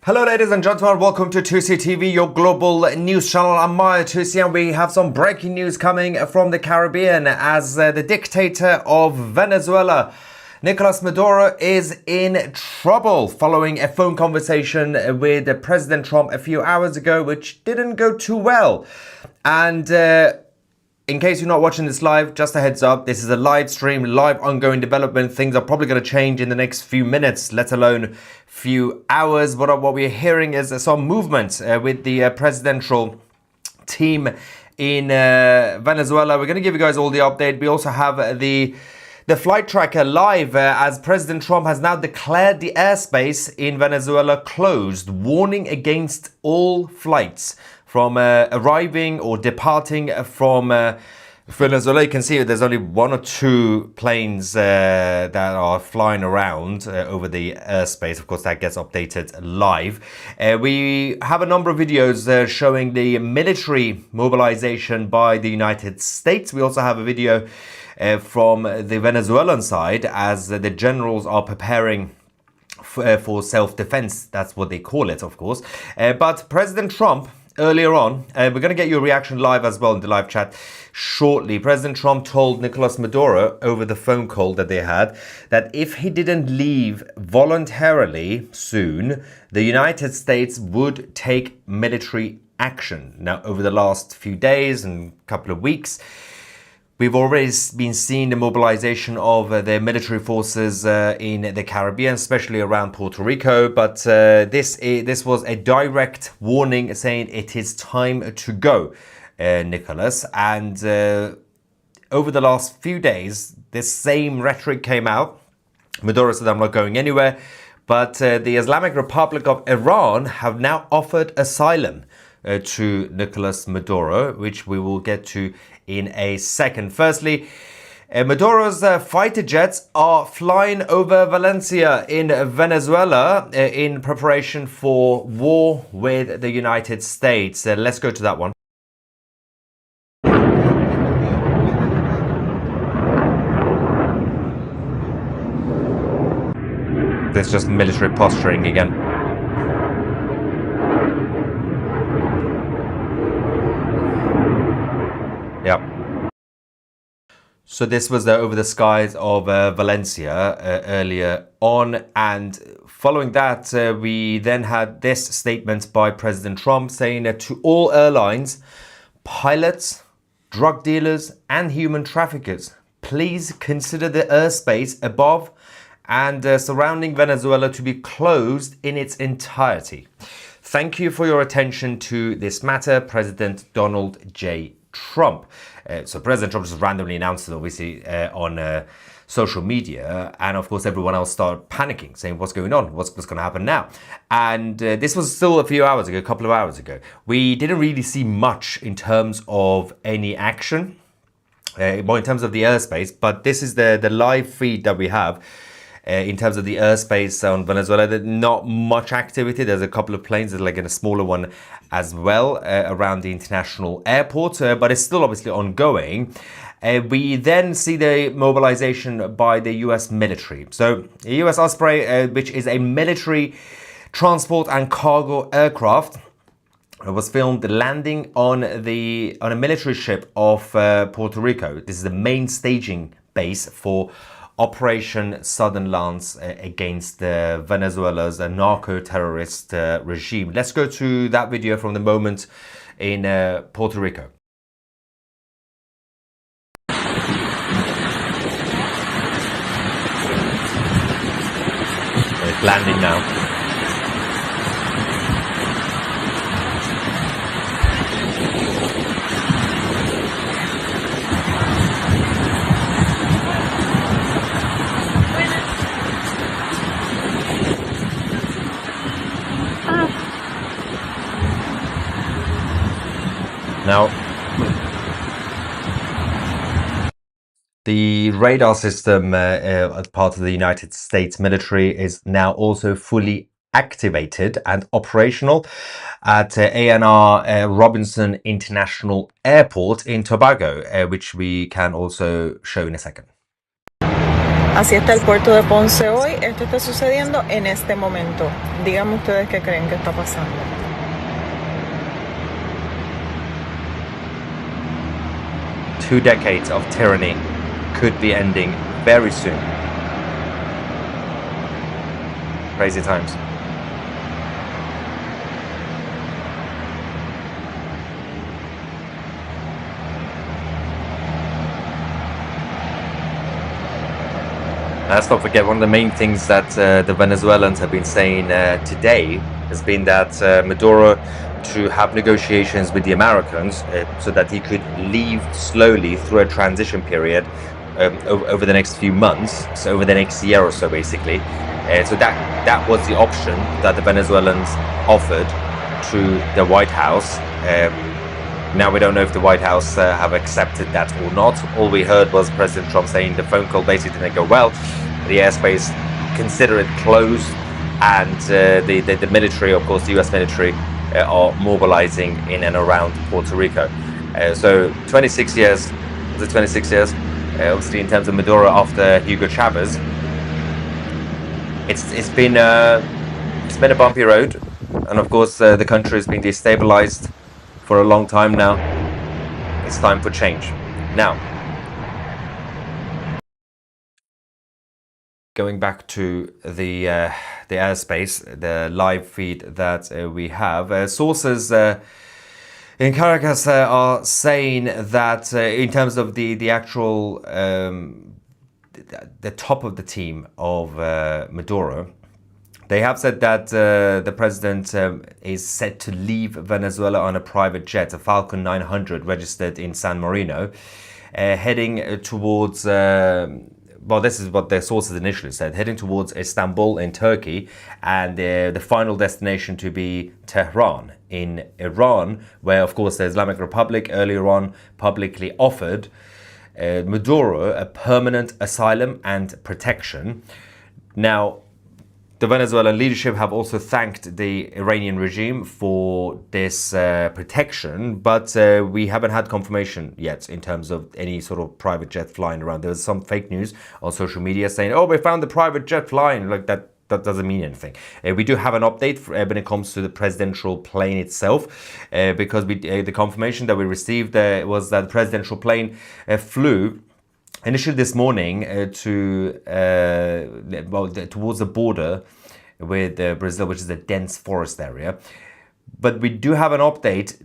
Hello ladies and gentlemen, welcome to 2C TV, your global news channel. I'm Maya 2C and we have some breaking news coming from the Caribbean as the dictator of Venezuela, Nicolas Maduro, is in trouble following a phone conversation with President Trump a few hours ago, which didn't go too well. And in case you're not watching this live, just a heads up, this is a live stream, live ongoing development. Things are probably going to change in the next few minutes, let alone few hours. But what we're hearing is some movement with the presidential team in Venezuela. We're going to give you guys all the update. We also have the flight tracker live as President Trump has now declared the airspace in Venezuela closed, warning against all flights from arriving or departing from Venezuela. You can see there's only one or two planes that are flying around over the airspace. Of course, that gets updated live. We have a number of videos showing the military mobilization by the United States. We also have a video from the Venezuelan side as the generals are preparing for self-defense. That's what they call it, of course. But President Trump, earlier on, we're going to get your reaction live as well in the live chat shortly. President Trump told Nicolas Maduro over the phone call that they had that if he didn't leave voluntarily soon, the United States would take military action. Now, over the last few days and couple of weeks, we've already been seeing the mobilization of the military forces in the Caribbean, especially around Puerto Rico. But this was a direct warning saying it is time to go, Nicholas. And over the last few days, this same rhetoric came out. Maduro said, I'm not going anywhere. But the Islamic Republic of Iran have now offered asylum to Nicolas Maduro, which we will get to in a second. Firstly, Maduro's fighter jets are flying over Valencia in Venezuela in preparation for war with the United States. Let's go to that one. There's just military posturing again. Yeah. So this was over the skies of Valencia earlier on, and following that we then had this statement by President Trump saying that to all airlines, pilots, drug dealers and human traffickers, please consider the airspace above and surrounding Venezuela to be closed in its entirety. Thank you for your attention to this matter, President Donald J. Trump. So President Trump just randomly announced it, obviously, on social media. And of course, everyone else started panicking, saying, what's going on? What's going to happen now? And this was still a few hours ago, a couple of hours ago. We didn't really see much in terms of any action, more in terms of the airspace. But this is the live feed that we have. In terms of the airspace on Venezuela, there's not much activity. There's a couple of planes, there's like in a smaller one as well around the international airport, but it's still obviously ongoing. We then see the mobilization by the US military. So the US Osprey, which is a military transport and cargo aircraft, was filmed landing on a military ship off Puerto Rico. This is the main staging base for Operation Southern Lance against Venezuela's narco-terrorist regime. Let's go to that video from the moment in Puerto Rico. It's landing now. Now, the radar system as part of the United States military is now also fully activated and operational at ANR Robinson International Airport in Tobago, which we can also show in a second. Así está el puerto de Ponce hoy. Esto está sucediendo en este momento. Díganme ustedes qué creen que está pasando. Two decades of tyranny could be ending very soon. Crazy times. Let's not forget, one of the main things that the Venezuelans have been saying today has been that Maduro to have negotiations with the Americans so that he could leave slowly through a transition period over the next few months, so over the next year or so, basically. So that was the option that the Venezuelans offered to the White House. Now we don't know if the White House have accepted that or not. All we heard was President Trump saying the phone call basically didn't go well. The airspace, consider it closed, and the military, of course, the US military, are mobilizing in and around Puerto Rico. So 26 years, was it 26 years? Obviously, in terms of Maduro after Hugo Chavez, it's been a bumpy road, and of course the country has been destabilized for a long time now. It's time for change. Now, going back to the airspace, the live feed that we have, sources in Caracas are saying that in terms of the actual the top of the team of Maduro, they have said that the president is set to leave Venezuela on a private jet, a Falcon 900 registered in San Marino, heading towards, well, this is what their sources initially said, heading towards Istanbul in Turkey, and the final destination to be Tehran in Iran, where, of course, the Islamic Republic earlier on publicly offered Maduro a permanent asylum and protection. Now, the Venezuelan leadership have also thanked the Iranian regime for this protection, but we haven't had confirmation yet in terms of any sort of private jet flying around. There was some fake news on social media saying, oh, we found the private jet flying. Like that doesn't mean anything. We do have an update when it comes to the presidential plane itself, because the confirmation that we received was that the presidential plane flew initially this morning towards the border with Brazil, which is a dense forest area. But we do have an update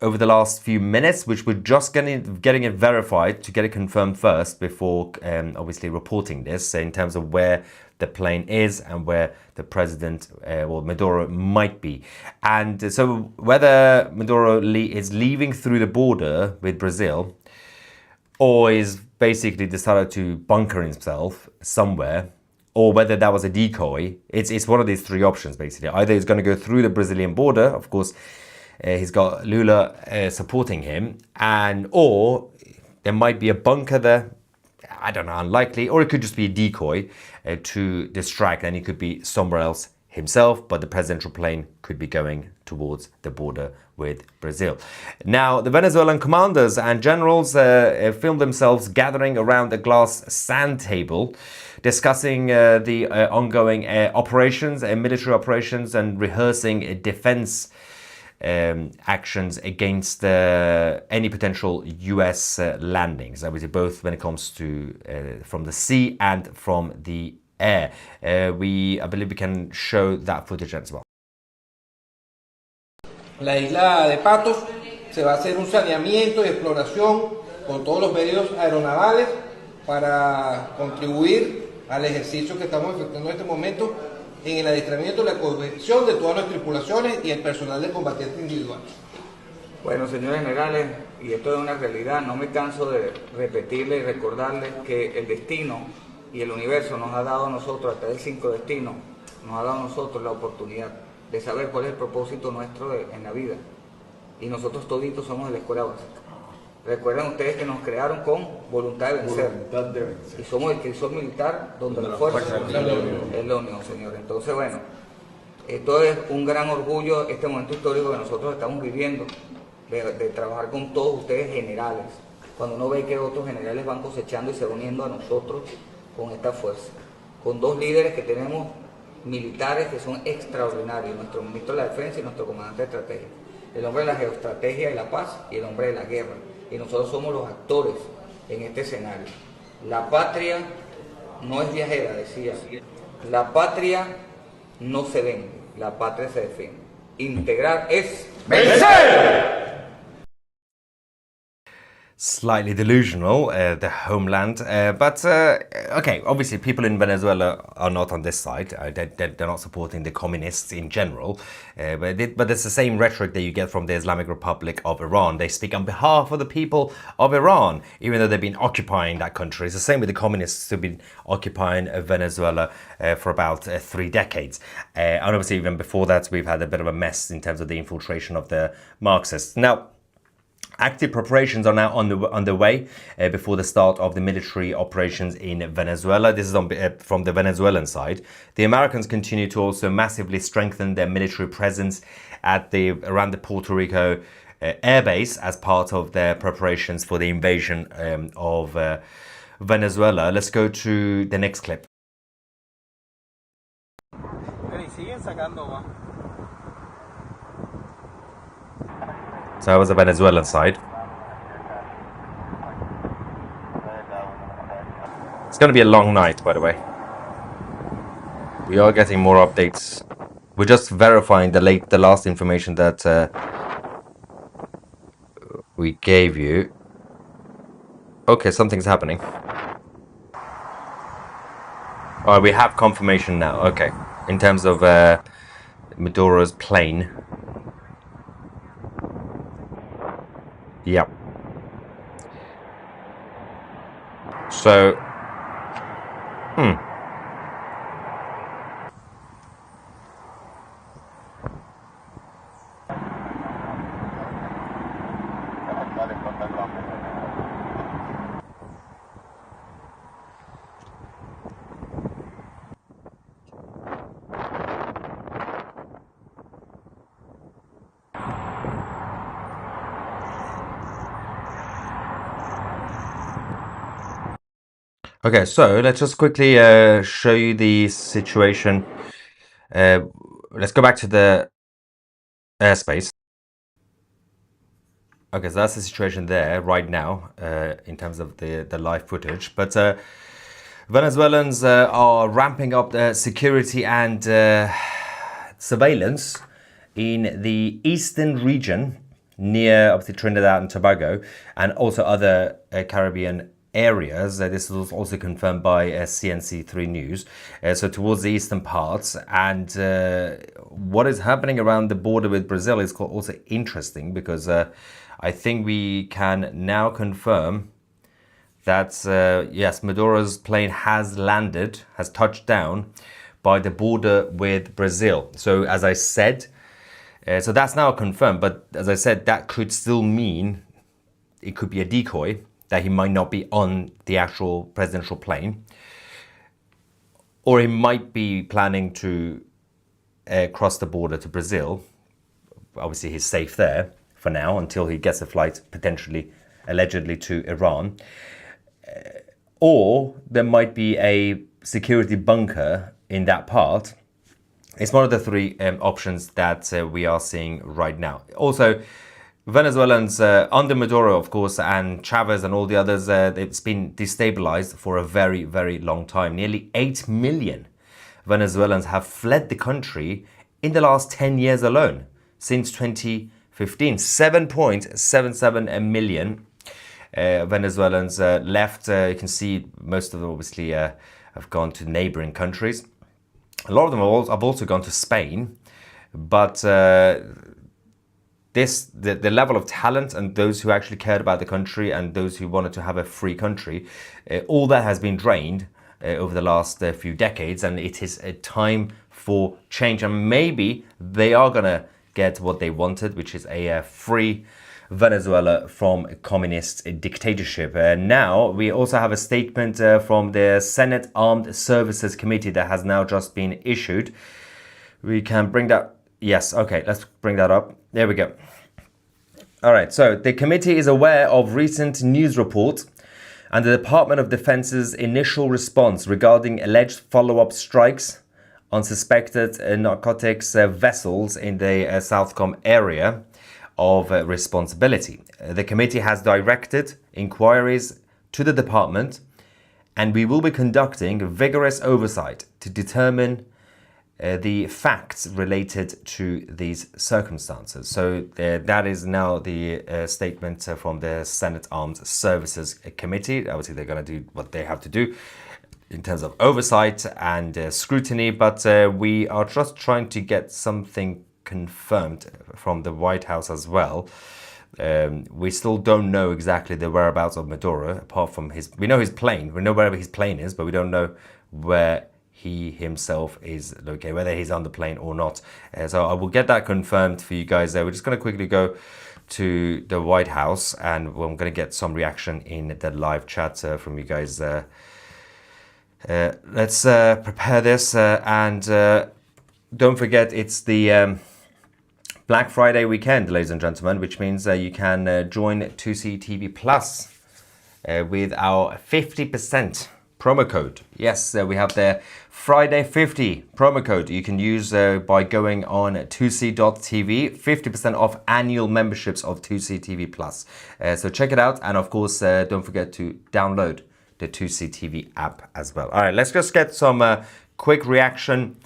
over the last few minutes, which we're just getting it verified to get it confirmed first before obviously reporting this in terms of where the plane is and where the president, or Maduro, might be. And so whether Maduro is leaving through the border with Brazil or is basically decided to bunker himself somewhere, or whether that was a decoy, it's one of these three options, basically. Either he's going to go through the Brazilian border, of course, he's got Lula supporting him, or there might be a bunker there, I don't know, unlikely, or it could just be a decoy to distract, and he could be somewhere else himself, but the presidential plane could be going towards the border with Brazil. Now, the Venezuelan commanders and generals filmed themselves gathering around a glass sand table, discussing the ongoing operations, military operations, and rehearsing defense actions against any potential US landings, obviously both when it comes to from the sea and from the air. I believe we can show that footage as well. La isla de Patos se va a hacer un saneamiento y exploración con todos los medios aeronavales para contribuir al ejercicio que estamos efectuando en este momento en el adiestramiento y la cooperación de todas las tripulaciones y el personal de combatiente individual. Bueno, señores generales, y esto es una realidad, no me canso de repetirles y recordarles que el destino y el universo nos ha dado a nosotros, hasta el 5 destinos, nos ha dado a nosotros la oportunidad de saber cuál es el propósito nuestro en la vida. Y nosotros toditos somos de la escuela básica. Recuerden ustedes que nos crearon con voluntad de vencer. Y somos el crisol militar donde la fuerza es la unión, señor. Entonces, bueno, esto es un gran orgullo, este momento histórico que nosotros estamos viviendo, de trabajar con todos ustedes generales. Cuando uno ve que otros generales van cosechando y se van uniendo a nosotros, con esta fuerza, con dos líderes que tenemos militares que son extraordinarios, nuestro ministro de la Defensa y nuestro comandante de estrategia, el hombre de la geoestrategia y la paz y el hombre de la guerra, y nosotros somos los actores en este escenario. La patria no es viajera, decía, la patria no se vende, la patria se defiende. Integrar es vencer. Slightly delusional, the homeland. But okay, obviously people in Venezuela are not on this side. They're not supporting the communists in general. But it's the same rhetoric that you get from the Islamic Republic of Iran. They speak on behalf of the people of Iran, even though they've been occupying that country. It's the same with the communists who've been occupying Venezuela for about 3 decades. And obviously even before that, we've had a bit of a mess in terms of the infiltration of the Marxists. Now, active preparations are now underway before the start of the military operations in Venezuela. This is from the Venezuelan side. The Americans continue to also massively strengthen their military presence around the Puerto Rico airbase as part of their preparations for the invasion of Venezuela. Let's go to the next clip. So that was the Venezuelan side. It's going to be a long night, by the way. We are getting more updates. We're just verifying the last information that we gave you. Okay, something's happening. Oh, we have confirmation now. Okay, in terms of Maduro's plane. Yep. So, okay, so let's just quickly show you the situation. Let's go back to the airspace. Okay, so that's the situation there right now in terms of the live footage. But Venezuelans are ramping up the security and surveillance in the eastern region near obviously Trinidad and Tobago and also other Caribbean areas. This was also confirmed by CNC3 News. So towards the eastern parts, and what is happening around the border with Brazil is also interesting because I think we can now confirm that yes, Maduro's plane has landed, has touched down by the border with Brazil. So as I said, so that's now confirmed, but as I said, that could still mean it could be a decoy, that he might not be on the actual presidential plane, or he might be planning to cross the border to Brazil. Obviously, he's safe there for now until he gets a flight, potentially, allegedly, to Iran. Or there might be a security bunker in that part. It's one of the 3 options that we are seeing right now. Also, Venezuelans under Maduro, of course, and Chavez and all the others, it's been destabilized for a very, very long time. Nearly 8 million Venezuelans have fled the country in the last 10 years alone, since 2015. 7.77 million Venezuelans left. You can see most of them obviously have gone to neighboring countries. A lot of them have also gone to Spain, but the level of talent and those who actually cared about the country and those who wanted to have a free country, all that has been drained over the last few decades, and it is a time for change. And maybe they are going to get what they wanted, which is a free Venezuela from a communist dictatorship. Now, we also have a statement from the Senate Armed Services Committee that has now just been issued. We can bring that. Yes, okay, let's bring that up. There we go. All right, so the committee is aware of recent news reports And the Department of Defense's initial response regarding alleged follow-up strikes on suspected narcotics vessels in the Southcom area of responsibility. The committee has directed inquiries to the department, and we will be conducting vigorous oversight to determine the facts related to these circumstances. So that is now the statement from the Senate Armed Services Committee. Obviously, they're going to do what they have to do in terms of oversight and scrutiny, but we are just trying to get something confirmed from the White House as well. We still don't know exactly the whereabouts of Maduro, apart from we know his plane. We know wherever his plane is, but we don't know where he himself is located, whether he's on the plane or not. So I will get that confirmed for you guys there. We're just going to quickly go to the White House, and I'm going to get some reaction in the live chat from you guys. Let's prepare this, and don't forget it's the Black Friday weekend, ladies and gentlemen, which means you can join 2C TV Plus with our 50% promo code. Yes, we have the Friday 50 promo code you can use by going on 2c.tv. 50% off annual memberships of 2C TV Plus. So check it out, and of course don't forget to download the 2C TV app as well. All right, let's just get some quick reaction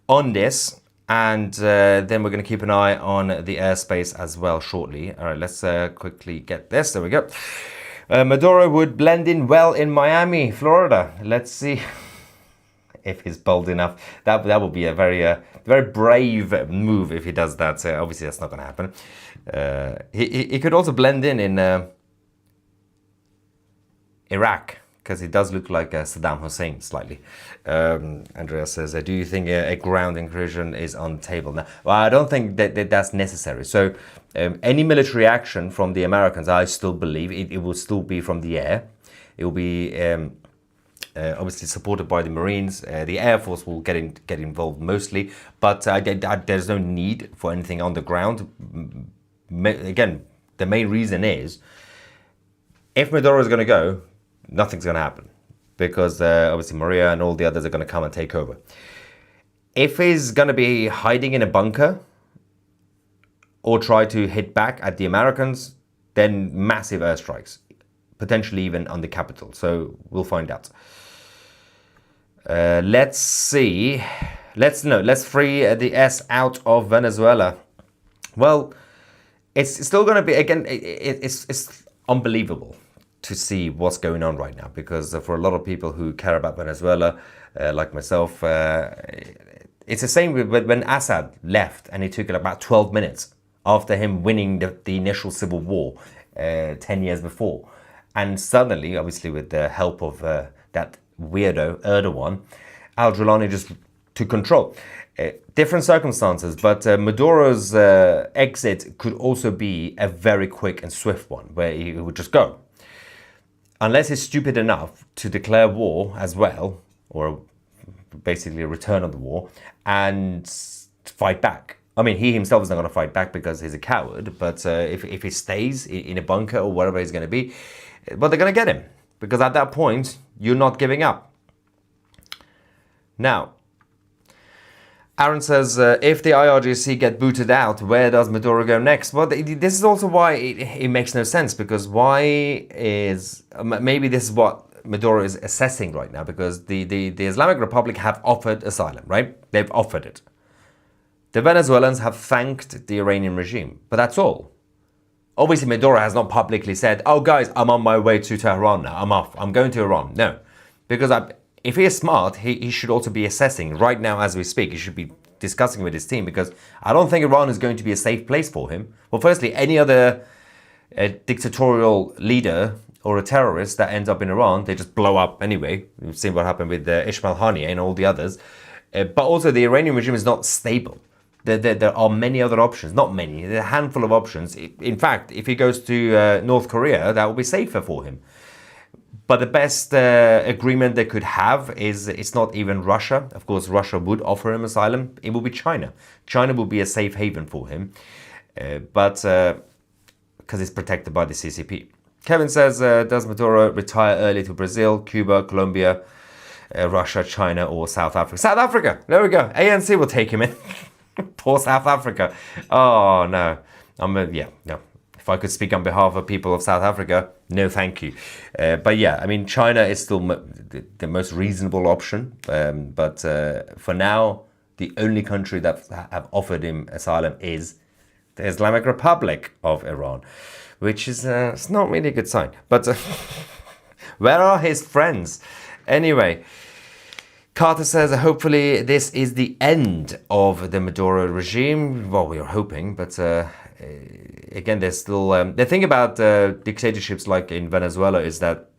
on this, and then we're going to keep an eye on the airspace as well shortly. All right, let's quickly get this. There we go. Maduro would blend in well in Miami, Florida. Let's see if he's bold enough. That would be a very brave move if he does that. So obviously, that's not going to happen. He could also blend in Iraq, because he does look like Saddam Hussein slightly. Andreas says, do you think a ground incursion is on the table now? Well, I don't think that's necessary. So any military action from the Americans, I still believe it will still be from the air. It will be obviously supported by the Marines. The Air Force will get involved mostly, but there's no need for anything on the ground. Again, the main reason is if Maduro is going to go, nothing's going to happen, because obviously Maria and all the others are going to come and take over. If he's going to be hiding in a bunker or try to hit back at the Americans, then massive airstrikes, potentially even on the capital. So we'll find out. Let's see. Let's free the S out of Venezuela. Well, it's still going to be, again, it's unbelievable to see what's going on right now, because for a lot of people who care about Venezuela, like myself, it's the same with when Assad left, and it took about 12 minutes after him winning the initial civil war 10 years before. And suddenly, obviously with the help of that weirdo Erdogan, al-Jilani just took control. Different circumstances, but Maduro's exit could also be a very quick and swift one, where he would just go. Unless he's stupid enough to declare war as well, or basically a return of the war, and fight back. I mean, he himself is not going to fight back because he's a coward, but if he stays in a bunker or wherever he's going to be, well, they're going to get him, because at that point, you're not giving up. Now, Aaron says, if the IRGC get booted out, where does Maduro go next? Well, this is also why it makes no sense, because maybe this is what Maduro is assessing right now, because the Islamic Republic have offered asylum, right? They've offered it. The Venezuelans have thanked the Iranian regime, but that's all. Obviously, Maduro has not publicly said, oh guys, I'm on my way to Tehran now, I'm off, I'm going to Iran. No, because if he is smart, he should also be assessing right now as we speak. He should be discussing with his team, because I don't think Iran is going to be a safe place for him. Well, firstly, any other dictatorial leader or a terrorist that ends up in Iran, they just blow up anyway. We've seen what happened with Ismail Haniyeh and all the others. But also the Iranian regime is not stable. There are many other options, not many, there are a handful of options. In fact, if he goes to North Korea, that will be safer for him. But the best agreement they could have is it's not even Russia. Of course, Russia would offer him asylum. It will be China. China will be a safe haven for him, but because it's protected by the CCP. Kevin says, does Maduro retire early to Brazil, Cuba, Colombia, Russia, China, or South Africa? South Africa! There we go. ANC will take him in. Poor South Africa. Oh, no. No. If I could speak on behalf of people of South Africa, no thank you. But yeah, I mean, China is still the most reasonable option. But for now, the only country that have offered him asylum is the Islamic Republic of Iran, which is it's not really a good sign. But where are his friends? Anyway, Carter says, hopefully this is the end of the Maduro regime. Well, we are hoping, but again, there's still... the thing about dictatorships like in Venezuela is that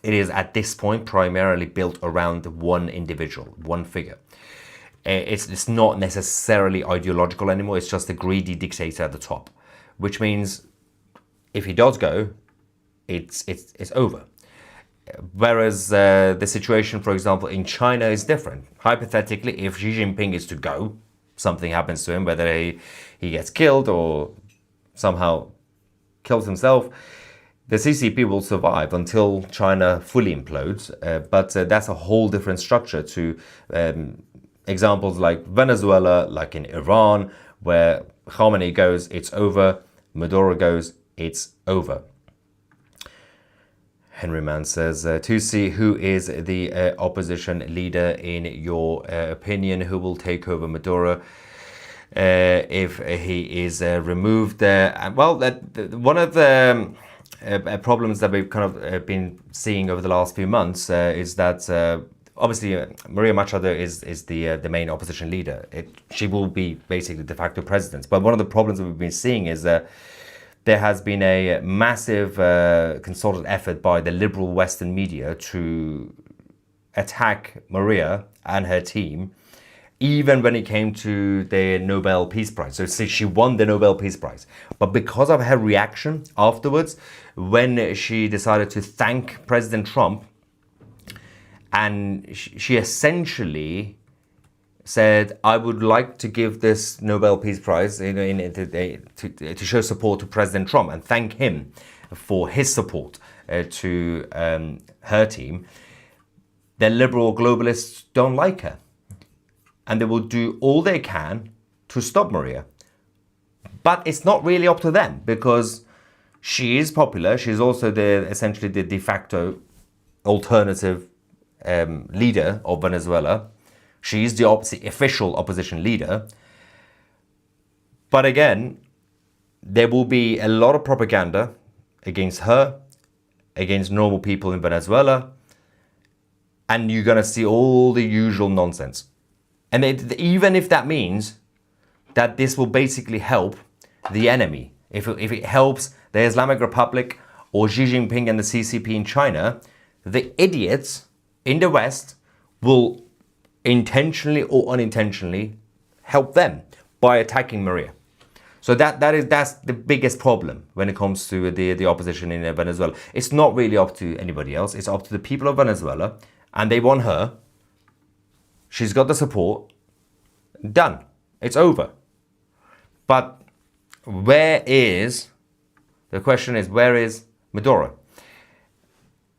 it is at this point primarily built around one individual, one figure. It's not necessarily ideological anymore. It's just a greedy dictator at the top, which means if he does go, it's over. Whereas the situation, for example, in China is different. Hypothetically, if Xi Jinping is to go, something happens to him, whether he gets killed or somehow kills himself, the CCP will survive until China fully implodes. But that's a whole different structure to examples like Venezuela, like in Iran, where Khamenei goes, it's over. Maduro goes, it's over. Henry Mann says, to see who is the opposition leader in your opinion, who will take over Maduro if he is removed. Well, one of the problems that we've kind of been seeing over the last few months is that obviously Maria Machado is the main opposition leader. She will be basically de facto president. But one of the problems that we've been seeing is there has been a massive concerted effort by the liberal Western media to attack Maria and her team, even when it came to the Nobel Peace Prize. So she won the Nobel Peace Prize. But because of her reaction afterwards, when she decided to thank President Trump, and she essentially said, I would like to give this Nobel Peace Prize to show support to President Trump and thank him for his support to her team. The liberal globalists don't like her. And they will do all they can to stop Maria. But it's not really up to them because she is popular. She's also essentially the de facto alternative leader of Venezuela. She is the official opposition leader. But again, there will be a lot of propaganda against her, against normal people in Venezuela, and you're going to see all the usual nonsense. And even if that means that this will basically help the enemy, if it helps the Islamic Republic or Xi Jinping and the CCP in China, the idiots in the West will intentionally or unintentionally help them by attacking Maria. So that's the biggest problem when it comes to the opposition in Venezuela. It's not really up to anybody else. It's up to the people of Venezuela, and they want her. She's got the support. Done. It's over. But the question is, where is Maduro?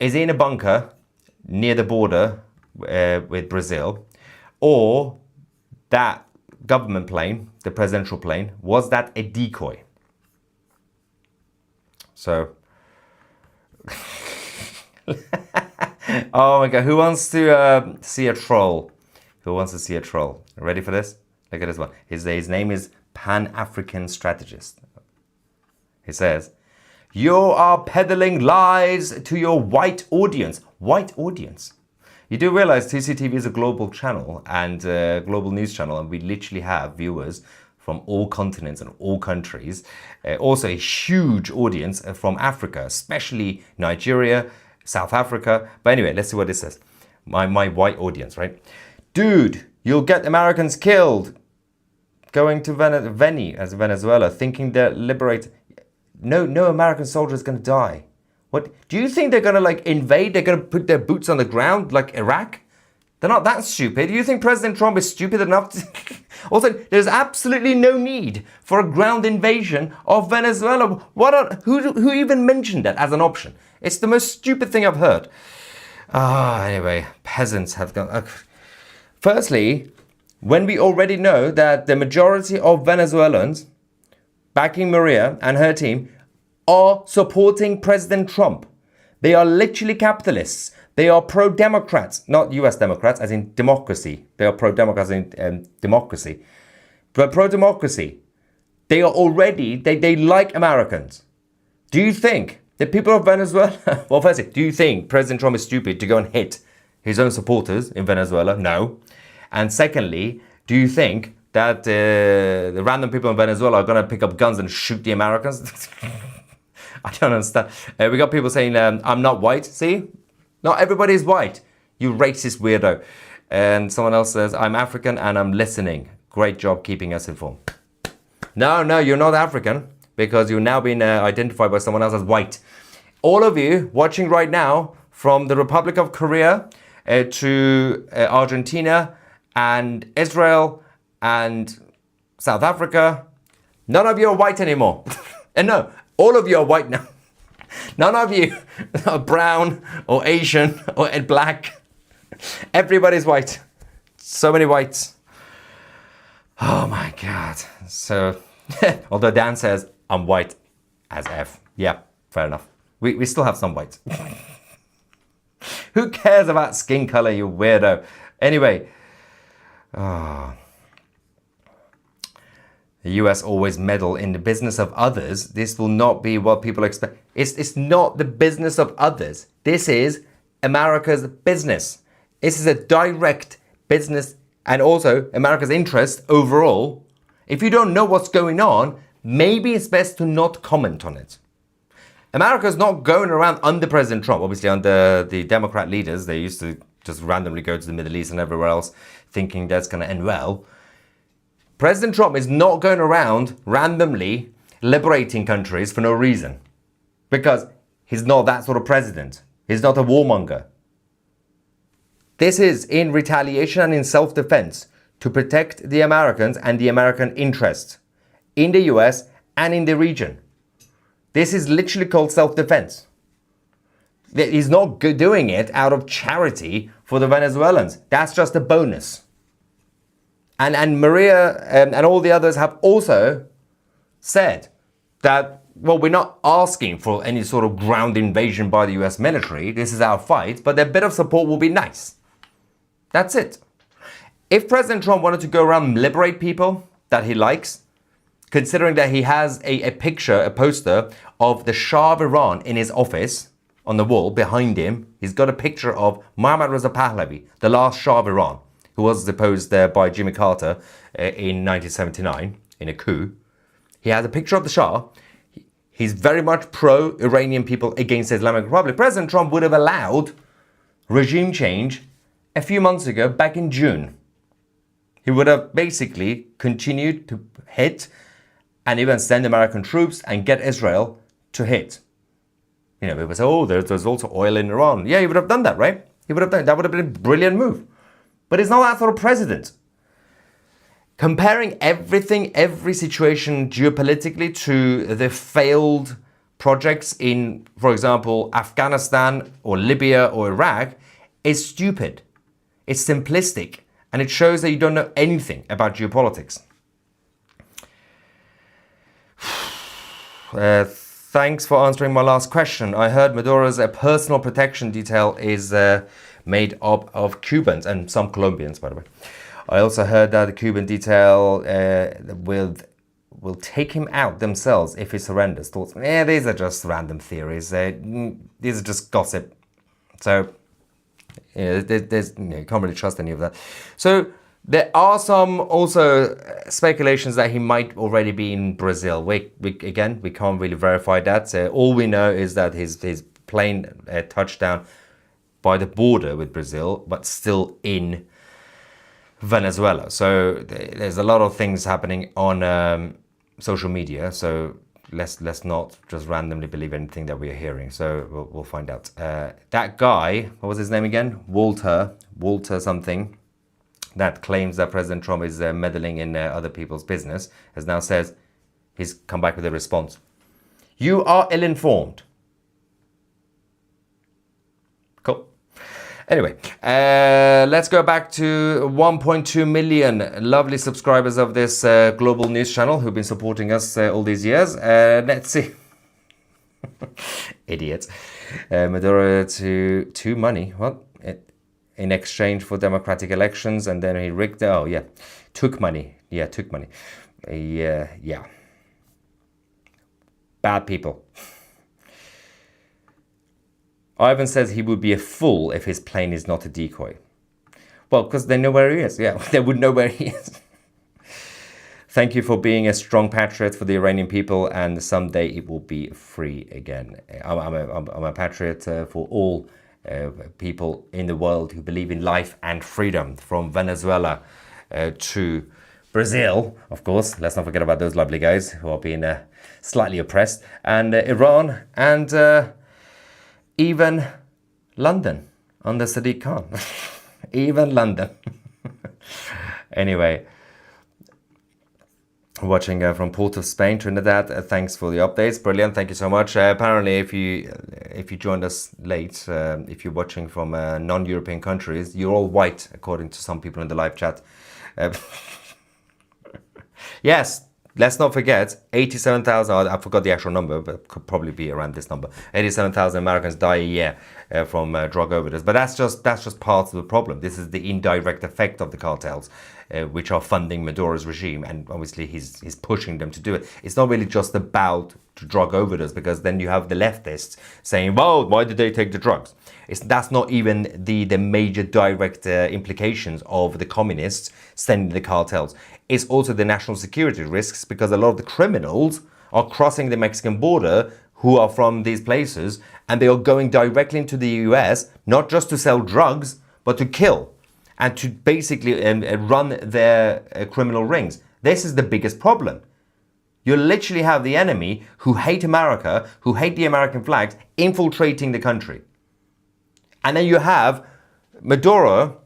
Is he in a bunker near the border with Brazil? Or that government plane, the presidential plane, was that a decoy? So, oh my God, who wants to see a troll? Who wants to see a troll? Ready for this? Look at this one. His name is Pan-African Strategist. He says, you are peddling lies to your white audience. White audience? You do realize TCTV is a global channel and a global news channel, and we literally have viewers from all continents and all countries. Also a huge audience from Africa, especially Nigeria, South Africa. But anyway, let's see what this says. My white audience, right? Dude, you'll get Americans killed going to Venezuela, thinking they're liberated. No American soldier is going to die. What do you think they're going to invade? They're going to put their boots on the ground like Iraq? They're not that stupid. Do you think President Trump is stupid enough Also, there's absolutely no need for a ground invasion of Venezuela. Who even mentioned that as an option? It's the most stupid thing I've heard. Anyway, peasants have gone. Firstly, when we already know that the majority of Venezuelans backing Maria and her team are supporting President Trump. They are literally capitalists. They are pro-democrats, not US Democrats, as in democracy. They are pro-democrats in democracy. But pro-democracy, they are already, they like Americans. Do you think the people of Venezuela, well, firstly, do you think President Trump is stupid to go and hit his own supporters in Venezuela? No. And secondly, do you think that the random people in Venezuela are going to pick up guns and shoot the Americans? I don't understand. We got people saying, I'm not white. See? Not everybody is white. You racist weirdo. And someone else says, I'm African and I'm listening. Great job keeping us informed. No, you're not African because you're now being identified by someone else as white. All of you watching right now from the Republic of Korea to Argentina and Israel and South Africa, none of you are white anymore. And no, all of you are white now. None of you are brown or Asian or black. Everybody's white. So many whites. Oh my God. So, although Dan says, I'm white as F. Yeah, fair enough. We still have some whites. Who cares about skin color, you weirdo? Anyway. The US always meddle in the business of others. This will not be what people expect. It's not the business of others. This is America's business. This is a direct business and also America's interest overall. If you don't know what's going on, maybe it's best to not comment on it. America's not going around under President Trump. Obviously, under the Democrat leaders, they used to just randomly go to the Middle East and everywhere else thinking that's going to end well. President Trump is not going around randomly liberating countries for no reason. Because he's not that sort of president. He's not a warmonger. This is in retaliation and in self-defense to protect the Americans and the American interest in the US and in the region. This is literally called self-defense. He's not doing it out of charity for the Venezuelans. That's just a bonus. And Maria and all the others have also said that, well, we're not asking for any sort of ground invasion by the US military. This is our fight, but a bit of support will be nice. That's it. If President Trump wanted to go around and liberate people that he likes, considering that he has a picture, a poster of the Shah of Iran in his office on the wall behind him, he's got a picture of Mohammad Reza Pahlavi, the last Shah of Iran, who was deposed by Jimmy Carter in 1979 in a coup. He has a picture of the Shah. He's very much pro-Iranian people against the Islamic Republic. President Trump would have allowed regime change a few months ago, back in June. He would have basically continued to hit and even send American troops and get Israel to hit. You know, people say, oh, there's also oil in Iran. Yeah, he would have done that, right? He would have done it. That would have been a brilliant move. But he's not that sort of president. Comparing everything, every situation geopolitically to the failed projects in, for example, Afghanistan or Libya or Iraq is stupid. It's simplistic. And it shows that you don't know anything about geopolitics. Thanks for answering my last question. I heard Maduro's personal protection detail is made up of Cubans and some Colombians, by the way. I also heard that the Cuban detail will take him out themselves if he surrenders. Thoughts? These are just random theories. These are just gossip. So, you can't really trust any of that. So, there are some also speculations that he might already be in Brazil. We can't really verify that. All we know is that his plane touched down by the border with Brazil, but still in Venezuela. So there's a lot of things happening on social media. So let's not just randomly believe anything that we are hearing. So we'll find out. That guy, what was his name again? Walter something. that claims that President Trump is meddling in other people's business, has now said he's come back with a response. You are ill-informed. Cool. Anyway, let's go back to 1.2 million lovely subscribers of this global news channel who've been supporting us all these years. Let's see. Idiots. Maduro to money. What? In exchange for democratic elections, and then he rigged. Oh yeah, took money. Yeah, took money. Yeah. Bad people. Ivan says he would be a fool if his plane is not a decoy. Well, because they know where he is. Yeah, they would know where he is. Thank you for being a strong patriot for the Iranian people, and someday it will be free again. I'm a patriot for all people in the world who believe in life and freedom, from Venezuela to Brazil, of course. Let's not forget about those lovely guys who are being slightly oppressed, and Iran, and even London under Sadiq Khan. Even London. Anyway, watching from Port of Spain, Trinidad. Thanks for the updates. Brilliant. Thank you so much. Apparently, if you joined us late, if you're watching from non-European countries, you're all white, according to some people in the live chat. Yes, let's not forget, 87,000, I forgot the actual number, but it could probably be around this number. 87,000 Americans die a year from drug overdose. But that's just part of the problem. This is the indirect effect of the cartels, which are funding Maduro's regime, and obviously he's pushing them to do it. It's not really just about drug overdose, because then you have the leftists saying, well, why did they take the drugs? That's not even the major direct implications of the communists sending the cartels. It's also the national security risks, because a lot of the criminals are crossing the Mexican border who are from these places, and they are going directly into the US, not just to sell drugs, but to kill and to basically run their criminal rings. This is the biggest problem. You literally have the enemy who hate America, who hate the American flags, infiltrating the country. And then you have Maduro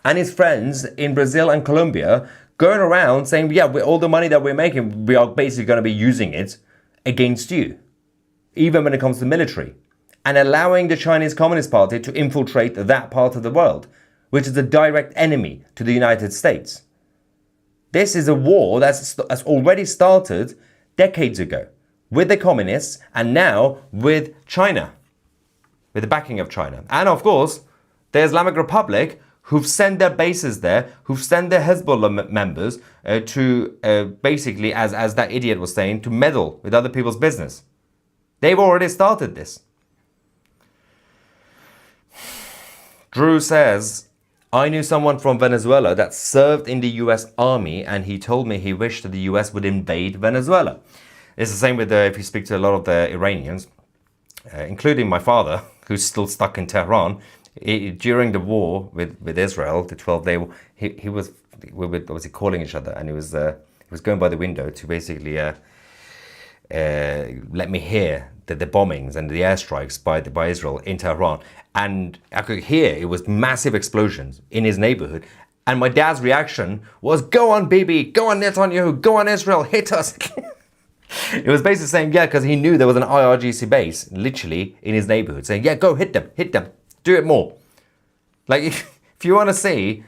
and his friends in Brazil and Colombia going around saying, yeah, all the money that we're making, we are basically going to be using it against you, even when it comes to military, and allowing the Chinese Communist Party to infiltrate that part of the world, which is a direct enemy to the United States. This is a war that's already started decades ago with the communists, and now with China, with the backing of China. And of course, the Islamic Republic, who've sent their bases there, who've sent their Hezbollah members to basically, as that idiot was saying, to meddle with other people's business. They've already started this. Drew says, I knew someone from Venezuela that served in the US Army, and he told me he wished that the US would invade Venezuela. It's the same with if you speak to a lot of the Iranians, including my father, who's still stuck in Tehran. During the war with Israel, the 12-day war, we were obviously calling each other, and he was going by the window to basically let me hear the bombings and the airstrikes by Israel in Tehran. And I could hear it was massive explosions in his neighborhood. And my dad's reaction was, go on, Bibi, go on Netanyahu, go on Israel, hit us. It was basically saying, yeah, because he knew there was an IRGC base literally in his neighborhood, saying, yeah, go hit them, do it more. Like, if you want to see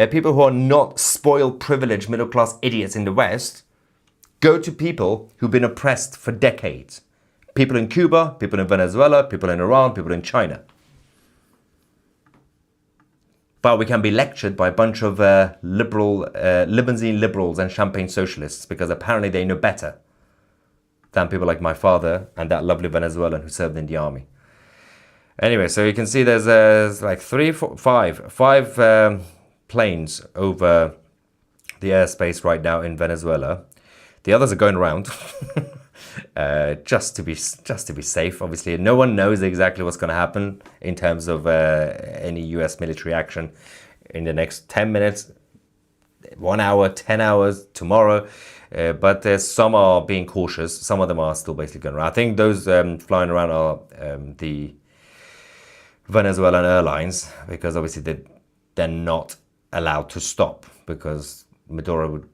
people who are not spoiled, privileged, middle-class idiots in the West, go to people who've been oppressed for decades. People in Cuba, people in Venezuela, people in Iran, people in China. But we can be lectured by a bunch of limousine liberals and champagne socialists, because apparently they know better than people like my father and that lovely Venezuelan who served in the army. Anyway, so you can see there's like five planes over the airspace right now in Venezuela. The others are going around just to be safe. Obviously, no one knows exactly what's going to happen in terms of any US military action in the next 10 minutes, 1 hour, 10 hours, tomorrow. But some are being cautious. Some of them are still basically going around. I think those flying around are the Venezuelan airlines, because obviously they're not allowed to stop, because Maduro would,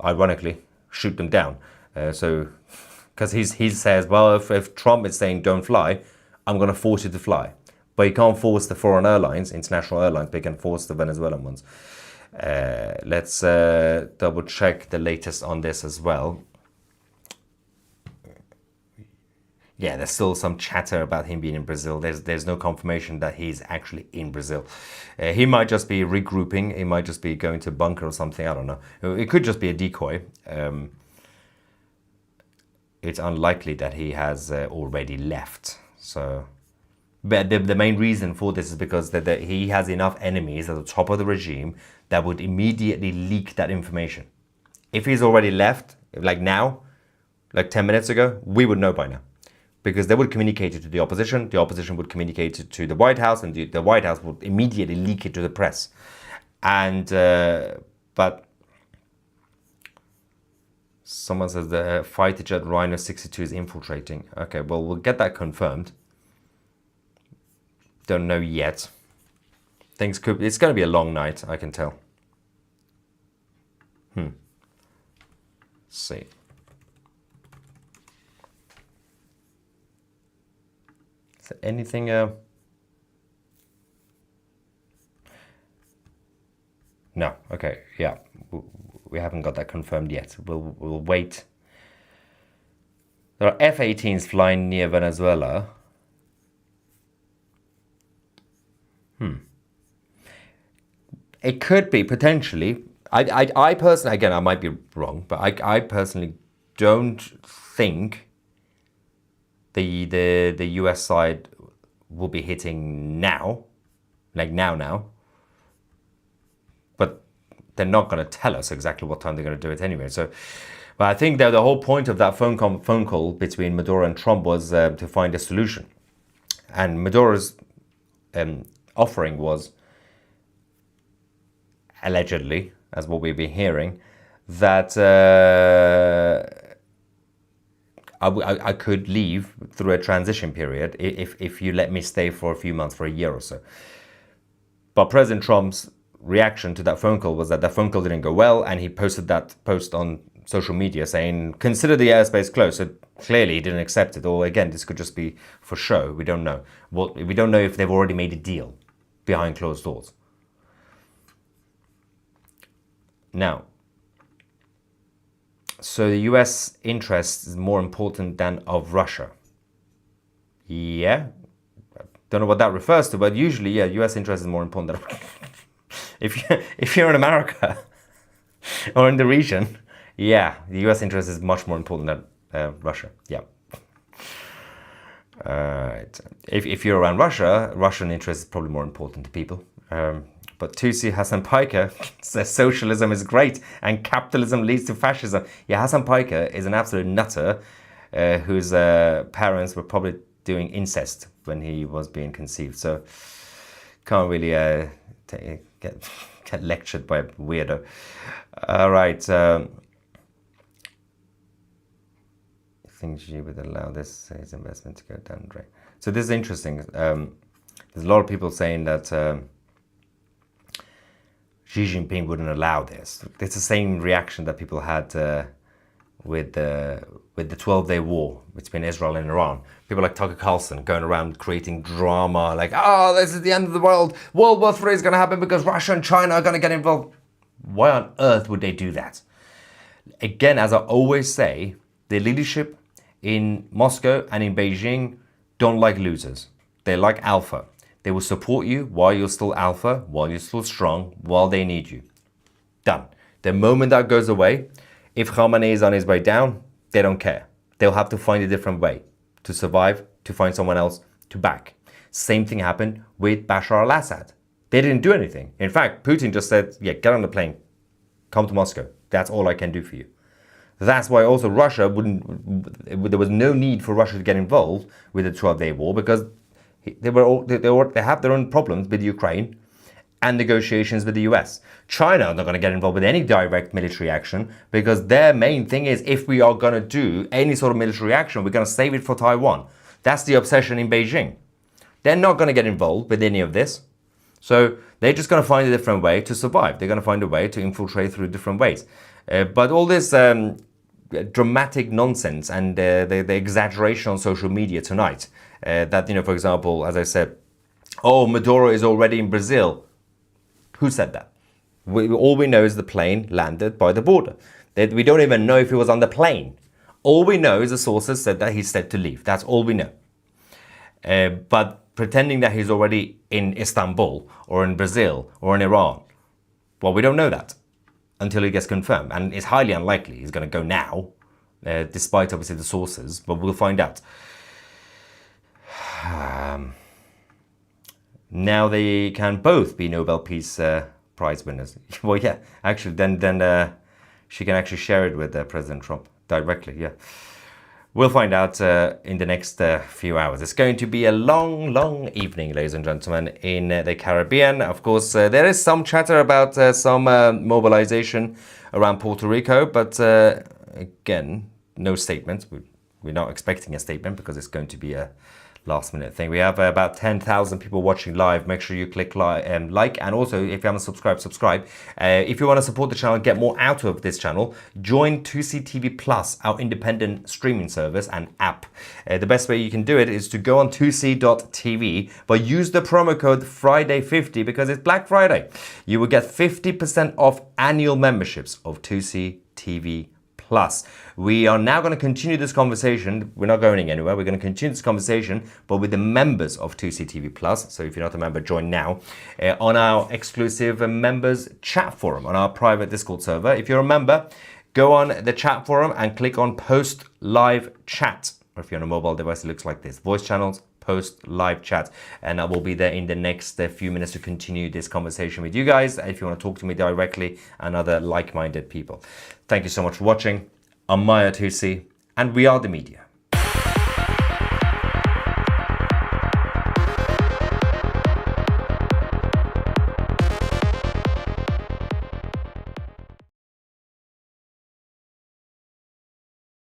ironically, shoot them down. Because he says, well, if Trump is saying don't fly, I'm going to force you to fly. But you can't force the foreign airlines, international airlines, but you can force the Venezuelan ones. Let's double check the latest on this as well. Yeah, there's still some chatter about him being in Brazil. There's no confirmation that he's actually in Brazil. He might just be regrouping. He might just be going to a bunker or something. I don't know. It could just be a decoy. It's unlikely that he has already left. So, but the main reason for this is because that he has enough enemies at the top of the regime that would immediately leak that information. If he's already left, like now, like 10 minutes ago, we would know by now. Because they would communicate it to the opposition would communicate it to the White House, and the White House would immediately leak it to the press. And, but someone says the fighter jet Rhino 62 is infiltrating. Okay, well, we'll get that confirmed. Don't know yet. It's going to be a long night, I can tell. Let's see. Is there anything... No, okay, yeah. We haven't got that confirmed yet. We'll wait. There are F-18s flying near Venezuela. It could be, potentially. I personally, again, I might be wrong, but I personally don't think the US side will be hitting now. Like now. But they're not going to tell us exactly what time they're going to do it anyway. So, but I think that the whole point of that phone call between Maduro and Trump was to find a solution. And Maduro's offering was, allegedly, as what we've been hearing, that I could leave through a transition period if you let me stay for a few months, for a year or so. But President Trump's reaction to that phone call was that phone call didn't go well, and he posted that post on social media saying, consider the airspace closed. So clearly he didn't accept it. Or again, this could just be for show. We don't know. We don't know if they've already made a deal behind closed doors. Now, so the US interest is more important than of Russia. Yeah, don't know what that refers to, but usually, yeah, US interest is more important than if you're in America or in the region, yeah, the US interest is much more important than Russia. Yeah. Right. If you're around Russia, Russian interest is probably more important to people. But Tusi Hassan Piker says socialism is great and capitalism leads to fascism. Yeah, Hassan Piker is an absolute nutter whose parents were probably doing incest when he was being conceived. So can't really get lectured by a weirdo. All right. Think you would allow this investment to go down the drain. So this is interesting. There's a lot of people saying that Xi Jinping wouldn't allow this. It's the same reaction that people had with the 12-day war between Israel and Iran. People like Tucker Carlson going around creating drama, like, oh, this is the end of the world. World War III is going to happen because Russia and China are going to get involved. Why on earth would they do that? Again, as I always say, the leadership in Moscow and in Beijing don't like losers. They like alpha. They will support you while you're still alpha, while you're still strong, while they need you. Done. The moment that goes away, if Khamenei is on his way down, they don't care. They'll have to find a different way to survive, to find someone else to back. Same thing happened with Bashar al-Assad. They didn't do anything. In fact, Putin just said, yeah, get on the plane, come to Moscow. That's all I can do for you. That's why also Russia there was no need for Russia to get involved with the 12-day war, because they have their own problems with Ukraine and negotiations with the US. China are not going to get involved with any direct military action, because their main thing is, if we are going to do any sort of military action, we're going to save it for Taiwan. That's the obsession in Beijing. They're not going to get involved with any of this. So they're just going to find a different way to survive. They're going to find a way to infiltrate through different ways. But all this dramatic nonsense and the exaggeration on social media tonight, that, for example, as I said, oh, Maduro is already in Brazil. Who said that? All we know is the plane landed by the border. We don't even know if he was on the plane. All we know is the sources said that he's set to leave. That's all we know. But pretending that he's already in Istanbul or in Brazil or in Iran, well, we don't know that until it gets confirmed. And it's highly unlikely he's going to go now, despite obviously the sources, but we'll find out. Now they can both be Nobel Peace Prize winners. Well, yeah, actually, then she can actually share it with President Trump directly, yeah. We'll find out in the next few hours. It's going to be a long, long evening, ladies and gentlemen, in the Caribbean. Of course, there is some chatter about some mobilization around Puerto Rico, but again, no statement. We're not expecting a statement because it's going to be a last-minute thing. We have about 10,000 people watching live. Make sure you click like, and also if you haven't subscribed, subscribe. If you want to support the channel and get more out of this channel, join 2CTV Plus, our independent streaming service and app. The best way you can do it is to go on 2c.tv, but use the promo code Friday50 because it's Black Friday. You will get 50% off annual memberships of 2CTV Plus. We are now going to continue this conversation. We're not going anywhere. We're going to continue this conversation, but with the members of 2CTV Plus. So if you're not a member, join now on our exclusive members chat forum on our private Discord server. If you're a member, go on the chat forum and click on post live chat. Or if you're on a mobile device, it looks like this: voice channels, post live chat, and I will be there in the next few minutes to continue this conversation with you guys if you want to talk to me directly and other like-minded people. Thank you so much for watching. I'm Maya Tusi, and we are the media.